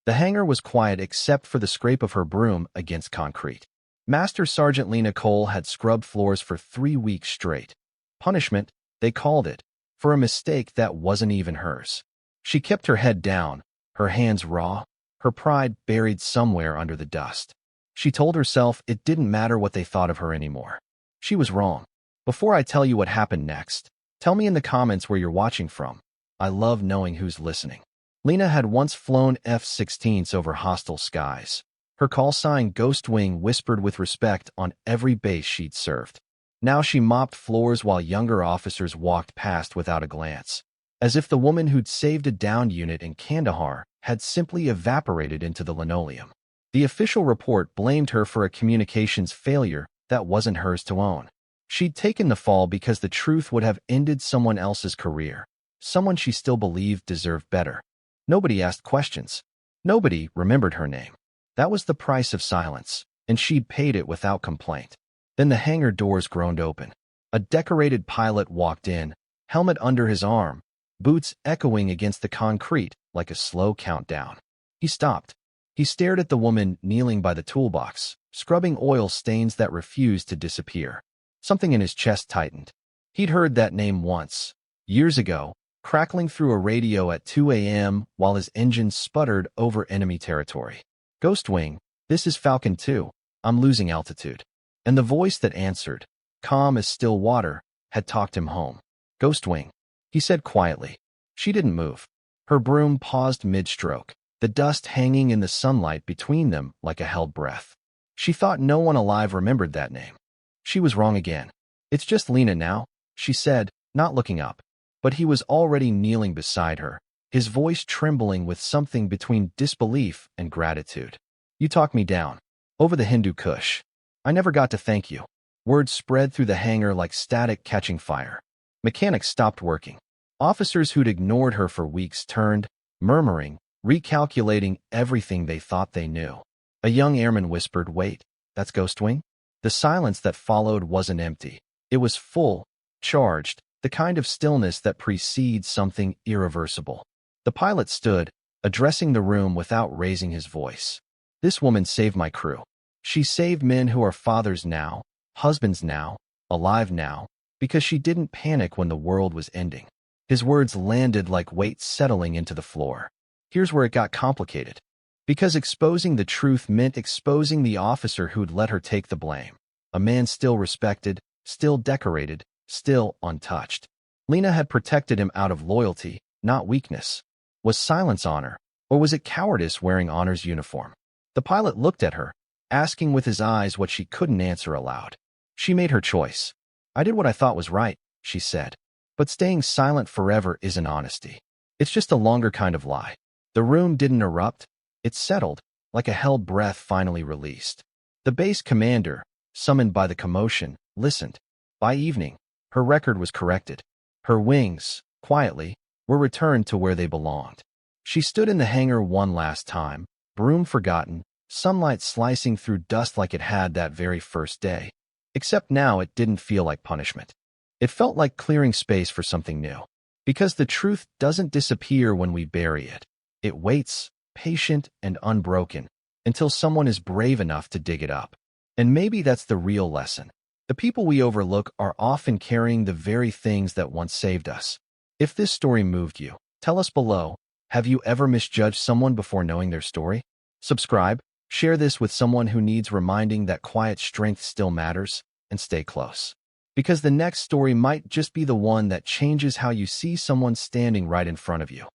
The hangar was quiet except for the scrape of her broom against concrete. Master Sergeant Lena Cole had scrubbed floors for 3 weeks straight. Punishment, they called it, for a mistake that wasn't even hers. She kept her head down, her hands raw, her pride buried somewhere under the dust. She told herself it didn't matter what they thought of her anymore. She was wrong. Before I tell you what happened next, tell me in the comments where you're watching from. I love knowing who's listening. Lena had once flown F-16s over hostile skies. Her call sign Ghost Wing whispered with respect on every base she'd served. Now she mopped floors while younger officers walked past without a glance, as if the woman who'd saved a downed unit in Kandahar had simply evaporated into the linoleum. The official report blamed her for a communications failure that wasn't hers to own. She'd taken the fall because the truth would have ended someone else's career, someone she still believed deserved better. Nobody asked questions. Nobody remembered her name. That was the price of silence, and she'd paid it without complaint. Then the hangar doors groaned open. A decorated pilot walked in, helmet under his arm, boots echoing against the concrete like a slow countdown. He stopped. He stared at the woman kneeling by the toolbox, scrubbing oil stains that refused to disappear. Something in his chest tightened. He'd heard that name once, years ago, crackling through a radio at 2 a.m. while his engine sputtered over enemy territory. Ghost Wing, this is Falcon 2. I'm losing altitude. And the voice that answered, calm as still water, had talked him home. Ghost Wing, he said quietly. She didn't move. Her broom paused mid-stroke, the dust hanging in the sunlight between them like a held breath. She thought no one alive remembered that name. She was wrong again. It's just Lena now, she said, not looking up. But he was already kneeling beside her, his voice trembling with something between disbelief and gratitude. You talked me down. Over the Hindu Kush. I never got to thank you. Words spread through the hangar like static catching fire. Mechanics stopped working. Officers who'd ignored her for weeks turned, murmuring, recalculating everything they thought they knew. A young airman whispered, wait, that's Ghost Wing? The silence that followed wasn't empty. It was full, charged, the kind of stillness that precedes something irreversible. The pilot stood, addressing the room without raising his voice. This woman saved my crew. She saved men who are fathers now, husbands now, alive now, because she didn't panic when the world was ending. His words landed like weights settling into the floor. Here's where it got complicated. Because exposing the truth meant exposing the officer who'd let her take the blame. A man still respected, still decorated, still untouched. Lena had protected him out of loyalty, not weakness. Was silence honor, or was it cowardice wearing honor's uniform? The pilot looked at her, asking with his eyes what she couldn't answer aloud. She made her choice. I did what I thought was right, she said. But staying silent forever isn't honesty. It's just a longer kind of lie. The room didn't erupt. It settled, like a held breath finally released. The base commander, summoned by the commotion, listened. By evening, her record was corrected. Her wings, quietly, were returned to where they belonged. She stood in the hangar one last time, broom forgotten, sunlight slicing through dust like it had that very first day. Except now it didn't feel like punishment. It felt like clearing space for something new. Because the truth doesn't disappear when we bury it. It waits, patient and unbroken, until someone is brave enough to dig it up. And maybe that's the real lesson. The people we overlook are often carrying the very things that once saved us. If this story moved you, tell us below. Have you ever misjudged someone before knowing their story? Subscribe, share this with someone who needs reminding that quiet strength still matters, and stay close. Because the next story might just be the one that changes how you see someone standing right in front of you.